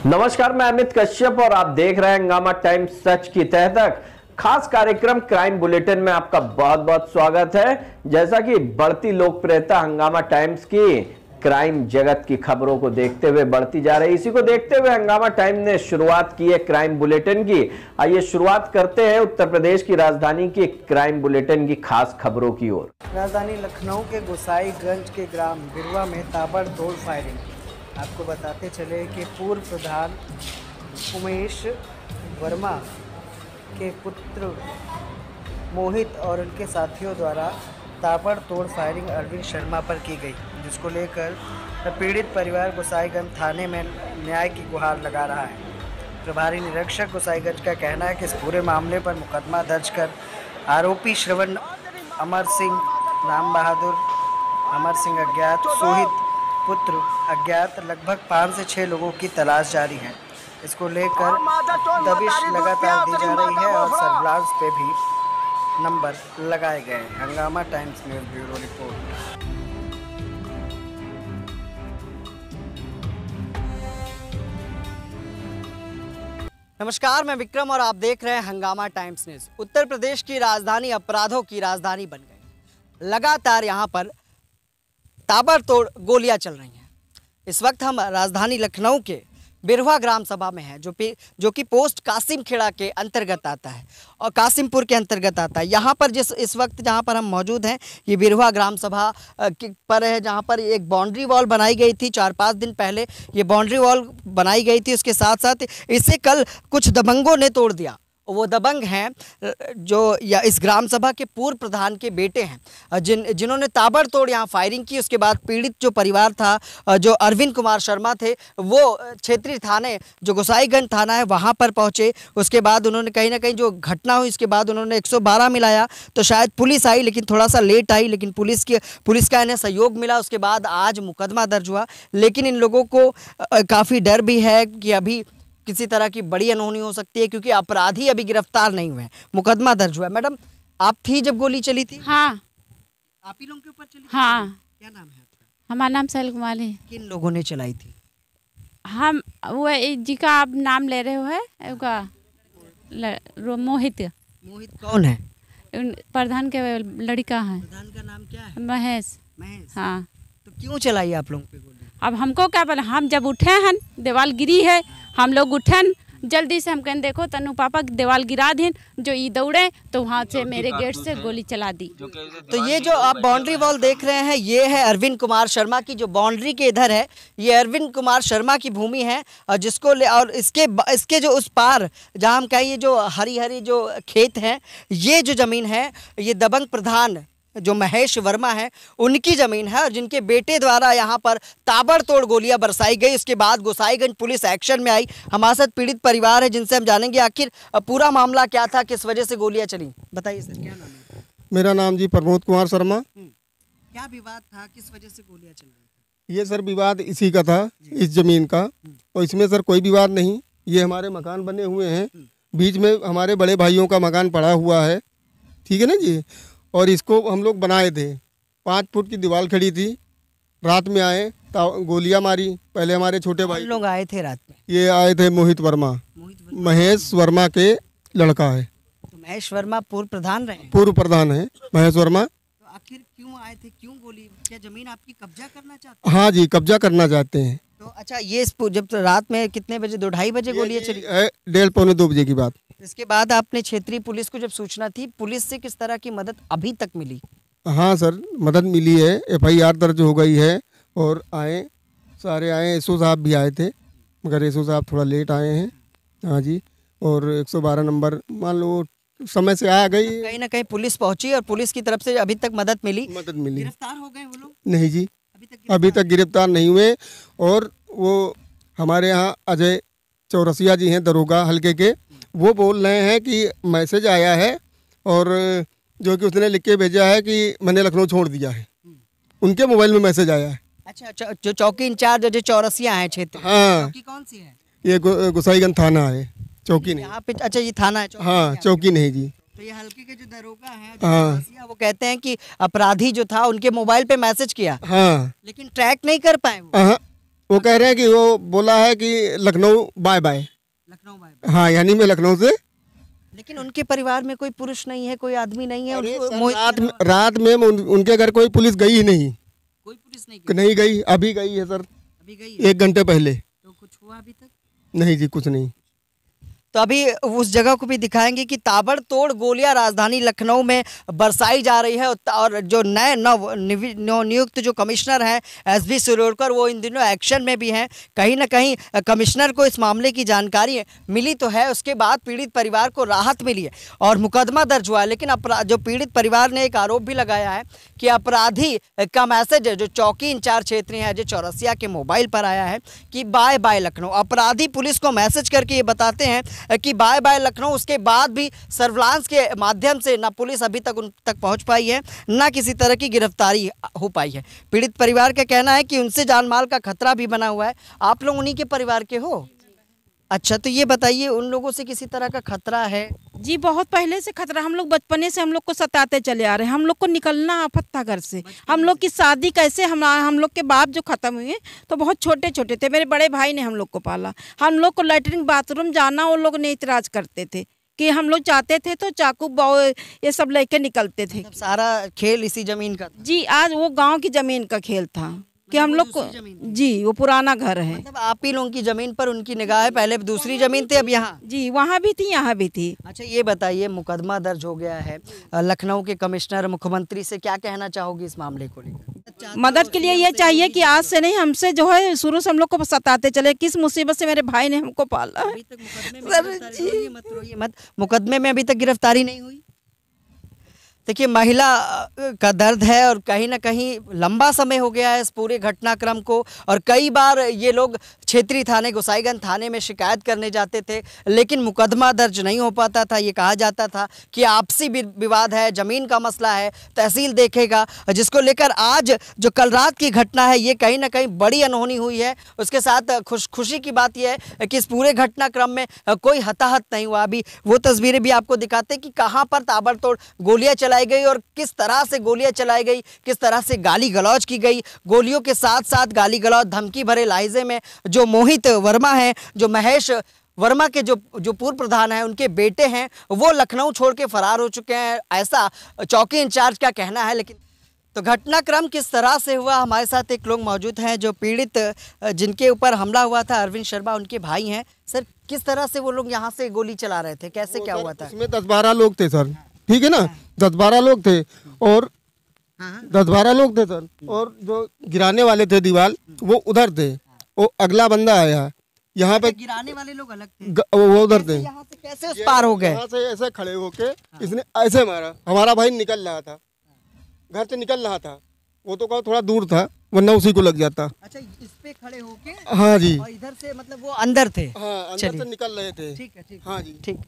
नमस्कार, मैं अमित कश्यप और आप देख रहे हैं हंगामा टाइम्स सच की तह तक। खास कार्यक्रम क्राइम बुलेटिन में आपका बहुत बहुत स्वागत है। जैसा कि बढ़ती लोकप्रियता हंगामा टाइम्स की क्राइम जगत की खबरों को देखते हुए बढ़ती जा रही है, इसी को देखते हुए हंगामा टाइम्स ने शुरुआत की है क्राइम बुलेटिन की। आइए शुरुआत करते हैं उत्तर प्रदेश की राजधानी की क्राइम बुलेटिन की खास खबरों की ओर। राजधानी लखनऊ के गोसाईगंज के ग्राम बिरवा में ताबड़तोड़ फायरिंग। आपको बताते चले कि पूर्व प्रधान उमेश वर्मा के पुत्र मोहित और उनके साथियों द्वारा ताबड़तोड़ फायरिंग अरविंद शर्मा पर की गई, जिसको लेकर पीड़ित परिवार गोसाईगंज थाने में न्याय की गुहार लगा रहा है। प्रभारी निरीक्षक गोसाईगंज का कहना है कि इस पूरे मामले पर मुकदमा दर्ज कर आरोपी श्रवण अमर सिंह, राम बहादुर अमर सिंह अज्ञात, सोहित पुत्र अज्ञात, लगभग 5 से 6 लोगों की तलाश जारी है। इसको लेकर दबिश लगातार दी जा रही है और सर्विलांस पे भी नंबर लगाए गए हैं। हंगामा टाइम्स न्यूज़ ब्यूरो रिपोर्ट। नमस्कार, मैं विक्रम और आप देख रहे हैं हंगामा टाइम्स न्यूज़। उत्तर प्रदेश की राजधानी अपराधों की राजधानी बन गई। लगातार यहाँ पर ताबड़तोड़ गोलियां चल रही हैं। इस वक्त हम राजधानी लखनऊ के बिरवा ग्राम सभा में हैं, जो कि पोस्ट कासिम खेड़ा के अंतर्गत आता है और कासिमपुर के अंतर्गत आता है। यहाँ पर इस वक्त जहाँ पर हम मौजूद हैं, ये बिरवा ग्राम सभा पर है, जहाँ पर एक बाउंड्री वॉल बनाई गई थी। 4-5 दिन पहले ये बाउंड्री वॉल बनाई गई थी। उसके साथ साथ इसे कल कुछ दबंगों ने तोड़ दिया। वो दबंग हैं जो या इस ग्राम सभा के पूर्व प्रधान के बेटे हैं, जिन्होंने ताबड़तोड़ यहाँ फायरिंग की। उसके बाद पीड़ित जो परिवार था, जो अरविंद कुमार शर्मा थे, वो क्षेत्रीय थाने जो गोसाईगंज थाना है वहाँ पर पहुँचे। उसके बाद उन्होंने कहीं ना कहीं जो घटना हुई, इसके बाद उन्होंने 112 मिलाया तो शायद पुलिस आई, लेकिन थोड़ा सा लेट आई, लेकिन पुलिस का इन्हें सहयोग मिला। उसके बाद आज मुकदमा दर्ज हुआ, लेकिन इन लोगों को काफ़ी डर भी है कि अभी किसी तरह की बड़ी अनहोनी हो सकती है, क्योंकि अपराधी अभी गिरफ्तार नहीं हुए हैं। मुकदमा दर्ज हुआ है। मैडम, आप थी जब गोली चली थी? हाँ। आप ही लोगों के ऊपर चली थी? हाँ। क्या नाम है आपका? हमारा नाम शैल कुमार है। किन लोगों ने चलाई थी? हम वो जी का आप नाम ले रहे हो है मोहित। मोहित कौन है? प्रधान के लड़का है। प्रधान का नाम क्या है? महेश। हाँ। तो क्यों चलाई आप लोगों पे गोली? अब हमको क्या पता, हम जब उठे हैं दीवार गिरी है, हम लोग उठन जल्दी से, हम कहें देखो तनु पापा दीवार गिरा दी, जो ये दौड़े तो वहाँ से मेरे गेट से गोली चला दी। तो ये जो आप बाउंड्री वॉल देख रहे हैं, ये है अरविंद कुमार शर्मा की, जो बाउंड्री के इधर है, ये अरविंद कुमार शर्मा की भूमि है। और जिसको और इसके जो उस पार जहाँ हम कहें, ये जो हरी हरी जो खेत हैं, ये जो ज़मीन है, ये दबंग प्रधान जो महेश वर्मा है उनकी ज़मीन है, और जिनके बेटे द्वारा यहाँ पर ताबड़तोड़ गोलियां बरसाई गई। उसके बाद गोसाईगंज पुलिस एक्शन में आई। हमारे साथ पीड़ित परिवार है, जिनसे हम जानेंगे आखिर पूरा मामला क्या था, किस वजह से गोलियां चली। बताइए सर, क्या नाम है? मेरा नाम जी प्रमोद कुमार शर्मा। क्या विवाद था, किस वजह से गोलियां चल रही थी? ये सर विवाद इसी का था, इस ज़मीन का। और इसमें सर कोई विवाद नहीं। ये हमारे मकान बने हुए हैं, बीच में हमारे बड़े भाइयों का मकान पड़ा हुआ है, ठीक है ना जी। और इसको हम लोग बनाए थे, 5 फुट की दीवार खड़ी थी। रात में आए, गोलियां मारी। पहले हमारे छोटे भाई लोग आए थे रात में। ये आए थे मोहित वर्मा, महेश वर्मा के लड़का है। तो महेश वर्मा पूर्व प्रधान रहे? पूर्व प्रधान है महेश वर्मा। तो आखिर क्यों आए थे, क्यों गोली? क्या जमीन आपकी कब्जा करना चाहते हैं? हाँ जी, कब्जा करना चाहते हैं। तो अच्छा, ये जब तो रात में कितने बजे, 2-2:30 बजे गोलियां चली? 1:30-2 बजे की बात। इसके बाद आपने क्षेत्रीय पुलिस को जब सूचना थी, पुलिस से किस तरह की मदद अभी तक मिली? हाँ सर, मदद मिली है। FIR दर्ज हो गई है और आए, सारे आए। एसओ साहब भी आए थे, मगर एसओ साहब थोड़ा लेट आए हैं। हाँ जी। और 112 नंबर मान लो समय से आ गई। कहीं ना कहीं पुलिस पहुंची और पुलिस की तरफ से अभी तक मदद मिली? गिरफ्तार हो गए वो लोग? नहीं जी, अभी तक गिरफ्तार नहीं हुए। और वो हमारे यहाँ अजय चौरसिया जी हैं, दरोगा हल्के के, वो बोल रहे हैं कि मैसेज आया है और जो कि उसने लिख के भेजा है कि मैंने लखनऊ छोड़ दिया है। उनके मोबाइल में मैसेज आया है। अच्छा, जो चौकी इंचार्ज जो चौरसिया है क्षेत्र, हाँ। चौकी कौन सी है? ये गोसाईगंज थाना है, चौकी नहीं। यहाँ पे अच्छा, ये थाना है? हाँ, चौकी नहीं जी। तो ये हल्के के जो दरोगा हैं, वो कहते हैं कि अपराधी जो था उनके मोबाइल पे मैसेज किया, हाँ, लेकिन ट्रैक नहीं कर पाए वो। वो कह रहे हैं कि वो बोला है कि Lucknow bye bye. Lucknow bye. हाँ, यानी मैं लखनऊ से। लेकिन उनके परिवार में कोई पुरुष नहीं है, कोई आदमी नहीं है। अरे उनको सर, रात में उनके घर कोई पुलिस गई ही नहीं। कोई पुलिस नहीं गई, अभी गई है सर, अभी गई है। 1 घंटे पहले। तो कुछ हुआ अभी तक? नहीं जी, कुछ नहीं। तो अभी उस जगह को भी दिखाएंगे कि ताबड़तोड़ गोलियां राजधानी लखनऊ में बरसाई जा रही है। और जो नए नवनियुक्त जो कमिश्नर हैं एसबी शिरोडकर, वो इन दिनों एक्शन में भी हैं। कहीं ना कहीं कमिश्नर को इस मामले की जानकारी मिली तो है, उसके बाद पीड़ित परिवार को राहत मिली है और मुकदमा दर्ज हुआ है। लेकिन जो पीड़ित परिवार ने एक आरोप भी लगाया है कि अपराधी का मैसेज जो चौकी इंचार्ज क्षेत्रीय है अजय चौरसिया के मोबाइल पर आया है कि बाय बाय लखनऊ। अपराधी पुलिस को मैसेज करके ये बताते हैं कि बाय बाय लखनऊ। उसके बाद भी सर्विलांस के माध्यम से ना पुलिस अभी तक उन तक पहुंच पाई है, ना किसी तरह की गिरफ्तारी हो पाई है। पीड़ित परिवार का कहना है कि उनसे जान माल का खतरा भी बना हुआ है। आप लोग उन्हीं के परिवार के हो? अच्छा, तो ये बताइए, उन लोगों से किसी तरह का खतरा है? जी बहुत पहले से खतरा, हम लोग बचपने से हम लोग को सताते चले आ रहे हैं। हम लोग को निकलना आफत था घर से। हम लोग की शादी कैसे, हम लोग के बाप जो खत्म हुए तो बहुत छोटे छोटे थे। मेरे बड़े भाई ने हम लोग को पाला। हम लोग को लैट्रिन बाथरूम जाना वो लोग नहीं इतराज करते थे कि हम लोग चाहते थे तो चाकू ये सब लेके निकलते थे। सारा खेल इसी जमीन का था? जी, आज वो गाँव की जमीन का खेल था कि हम लोग को। जी, वो पुराना घर है। मतलब आप ही लोगों की जमीन पर उनकी निगाह है। पहले दूसरी जमीन थी, अब यहाँ? जी, वहाँ भी थी, यहाँ भी थी। अच्छा, ये बताइए, मुकदमा दर्ज हो गया है, लखनऊ के कमिश्नर मुख्यमंत्री से क्या कहना चाहोगी इस मामले को लेकर? मदद के लिए ये चाहिए कि आज से नहीं, हमसे जो है शुरू से हम लोग को सताते चले। किस मुसीबत से मेरे भाई ने हमको पाला है। मुकदमे में अभी तक गिरफ्तारी नहीं हुई। देखिए, महिला का दर्द है और कहीं ना कहीं लंबा समय हो गया है इस पूरे घटनाक्रम को। और कई बार ये लोग क्षेत्रीय थाने गोसाईगंज थाने में शिकायत करने जाते थे, लेकिन मुकदमा दर्ज नहीं हो पाता था। ये कहा जाता था कि आपसी विवाद है, ज़मीन का मसला है, तहसील देखेगा। जिसको लेकर आज जो कल रात की घटना है, ये कहीं ना कहीं बड़ी अनहोनी हुई है। उसके साथ खुशी की बात यह है कि इस पूरे घटनाक्रम में कोई हताहत नहीं हुआ। अभी वो तस्वीरें भी आपको दिखाते हैं कि कहाँ पर ताबड़तोड़ गोलियाँ चलाई गई और किस तरह से गोलियां चलाई गई, किस तरह से गाली गलौज की गई। गोलियों के साथ साथ गाली गलौज, धमकी भरे लहजे में जो मोहित वर्मा है, जो महेश वर्मा के जो पूर्व प्रधान हैं, उनके बेटे हैं, वो लखनऊ छोड़ के फरार हो चुके हैं, ऐसा चौकी इंचार्ज का कहना है। लेकिन तो घटनाक्रम किस तरह से हुआ, हमारे साथ एक लोग मौजूद हैं जो पीड़ित जिनके ऊपर हमला हुआ था, अरविंद शर्मा, उनके भाई हैं। सर, किस तरह से वो लोग यहाँ से गोली चला रहे थे, कैसे क्या हुआ था? इसमें 10-12 लोग थे सर, ठीक है ना, 10-12 लोग थे और 10-12 लोग थे सर। और जो गिराने वाले थे दीवार, वो उधर थे। वो अगला बंदा आया, यहाँ पे गिराने वाले लोग अलग थे, वो उधर थे। यहाँ से कैसे उस पार हो गए? यहाँ से ऐसे खड़े होके इसने ऐसे मारा। हमारा भाई निकल रहा था, घर से निकल रहा था। वो तो कहा थोड़ा दूर था, वरना उसी को लग जाता। अच्छा, इस पे खड़े होके? हाँ जी। और इधर से मतलब वो अंदर थे? हाँ, अंदर से निकल रहे थे। ठीक है, ठीक। हाँ जी, ठीक।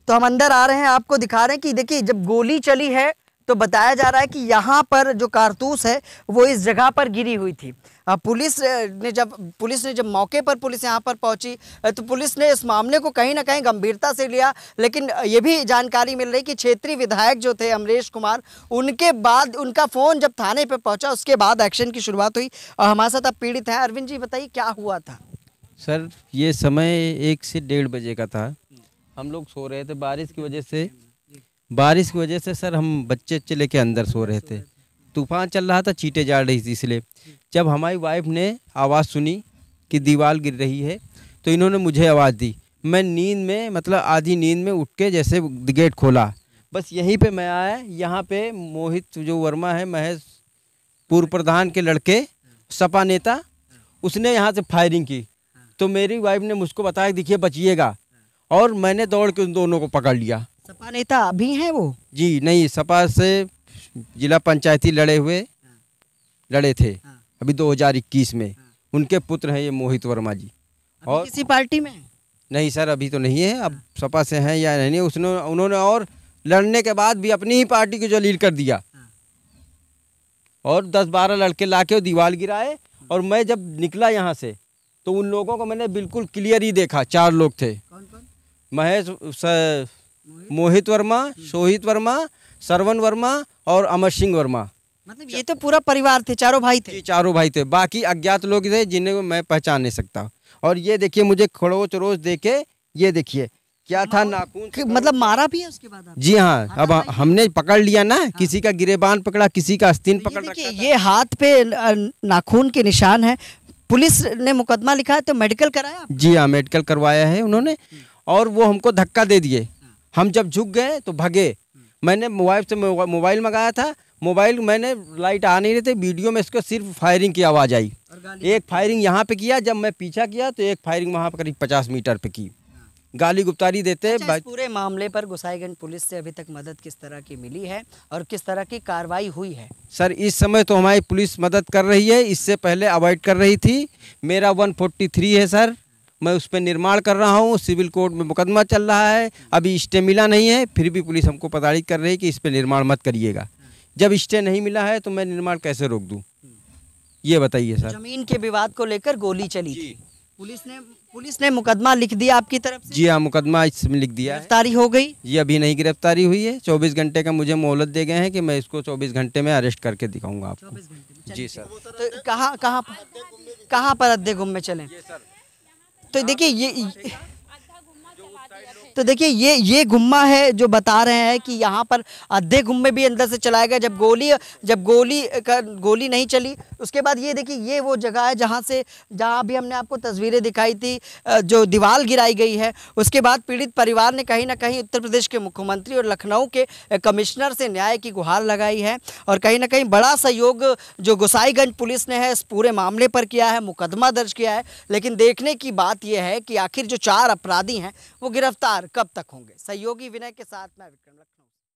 तो हम अंदर आ रहे हैं, आपको दिखा रहे हैं कि देखिए, जब गोली चली है तो बताया जा रहा है कि यहाँ पर जो कारतूस है वो इस जगह पर गिरी हुई थी। पुलिस ने जब मौके पर पुलिस यहाँ पर पहुंची तो पुलिस ने इस मामले को कहीं ना कहीं गंभीरता से लिया। लेकिन ये भी जानकारी मिल रही कि क्षेत्रीय विधायक जो थे अमरेश कुमार, उनके बाद उनका फ़ोन जब थाने पर पहुँचा, उसके बाद एक्शन की शुरुआत हुई। और हमारे साथ अब पीड़ित हैं। अरविंद जी, बताइए क्या हुआ था? सर, ये समय 1 से 1:30 बजे का था। हम लोग सो रहे थे, बारिश की वजह से सर हम बच्चे लेके अंदर सो रहे थे। तूफान चल रहा था, चींटे जा रही थी, इसलिए जब हमारी वाइफ ने आवाज़ सुनी कि दीवार गिर रही है तो इन्होंने मुझे आवाज़ दी। मैं नींद में, मतलब आधी नींद में उठ के जैसे गेट खोला, बस यहीं पे मैं आया। यहाँ पे मोहित जो वर्मा है, महेश पूर्व प्रधान के लड़के, सपा नेता, उसने यहाँ से फायरिंग की। तो मेरी वाइफ ने मुझको बताया, देखिए बचिएगा, और मैंने दौड़ के उन दोनों को पकड़ लिया। सपा नेता अभी हैं वो? जी नहीं, सपा से जिला पंचायती लड़े थे अभी 2021 में। उनके पुत्र हैं ये मोहित वर्मा जी। और किसी पार्टी में? नहीं सर, अभी तो नहीं है। अब सपा से हैं या नहीं, उन्होंने और लड़ने के बाद भी अपनी ही पार्टी को जलील कर दिया और 10-12 लड़के लाके दीवार गिराए। और मैं जब निकला यहाँ से तो उन लोगों को मैंने बिल्कुल क्लियर ही देखा। 4 लोग थे। कौन कौन? मोहित वर्मा, शोहित वर्मा, श्रवण वर्मा और अमर सिंह वर्मा। मतलब ये तो पूरा परिवार थे, चारों भाई थे। जी चारों भाई थे, बाकी अज्ञात लोग थे जिन्हें मैं पहचान नहीं सकता। और ये देखिए मुझे खरोच रोज देके, ये देखिए क्या था, नाखून से मतलब मारा भी है उसके बाद आपको? जी हाँ, अब हमने पकड़ लिया ना, किसी का गिरेबान पकड़ा, किसी का आस्तीन तो पकड़ ये रखा देखिए, था। ये हाथ पे नाखून के निशान है। पुलिस ने मुकदमा लिखा है तो मेडिकल कराया आपने? जी हाँ, मेडिकल करवाया है उन्होंने। और वो हमको धक्का दे दिए, हम जब झुक गए तो भागे। मैंने मोबाइल से मोबाइल मंगाया था, मोबाइल मैंने लाइट आ नहीं रही थी, वीडियो में इसको सिर्फ फायरिंग की आवाज़ आई। एक फायरिंग यहाँ पे किया, जब मैं पीछा किया तो एक फायरिंग वहाँ पर करीब 50 मीटर पे की। गाली गुप्तारी देते अच्छा, इस पूरे मामले पर गोसाईगंज पुलिस से अभी तक मदद किस तरह की मिली है और किस तरह की कार्रवाई हुई है? सर इस समय तो हमारी पुलिस मदद कर रही है, इससे पहले अवॉइड कर रही थी। मेरा 143 है सर, मैं उस पर निर्माण कर रहा हूँ, सिविल कोर्ट में मुकदमा चल रहा है, अभी स्टे मिला नहीं है, फिर भी पुलिस हमको प्रताड़ित कर रही है कि इस पर निर्माण मत करिएगा। जब स्टे नहीं मिला है तो मैं निर्माण कैसे रोक दूँ, ये बताइए सर। जमीन के विवाद को लेकर गोली चली थी, पुलिस ने मुकदमा लिख दिया आपकी तरफ से? जी हाँ, मुकदमा इसमें लिख दिया है। गिरफ्तारी हो गई? ये अभी नहीं गिरफ्तारी हुई है, 24 घंटे का मुझे मोहलत दे गए हैं कि मैं इसको 24 घंटे में अरेस्ट करके दिखाऊंगा आपको। जी सर। तो कहाँ पर अद्धे गुम में चले? तो देखिए ये गुम्मा है जो बता रहे हैं कि यहाँ पर अद्धे गुम्मे भी अंदर से चलाया गया। जब गोली नहीं चली, उसके बाद ये देखिए ये वो जगह है जहाँ भी हमने आपको तस्वीरें दिखाई थी, जो दीवार गिराई गई है। उसके बाद पीड़ित परिवार ने कहीं ना कहीं उत्तर प्रदेश के मुख्यमंत्री और लखनऊ के कमिश्नर से न्याय की गुहार लगाई है। और कहीं ना कहीं बड़ा सहयोग जो गोसाईगंज पुलिस ने है इस पूरे मामले पर किया है, मुकदमा दर्ज किया है। लेकिन देखने की बात यह है कि आखिर जो 4 अपराधी हैं वो गिरफ्तार कब तक होंगे। सहयोगी विनय के साथ मैं विक्रम।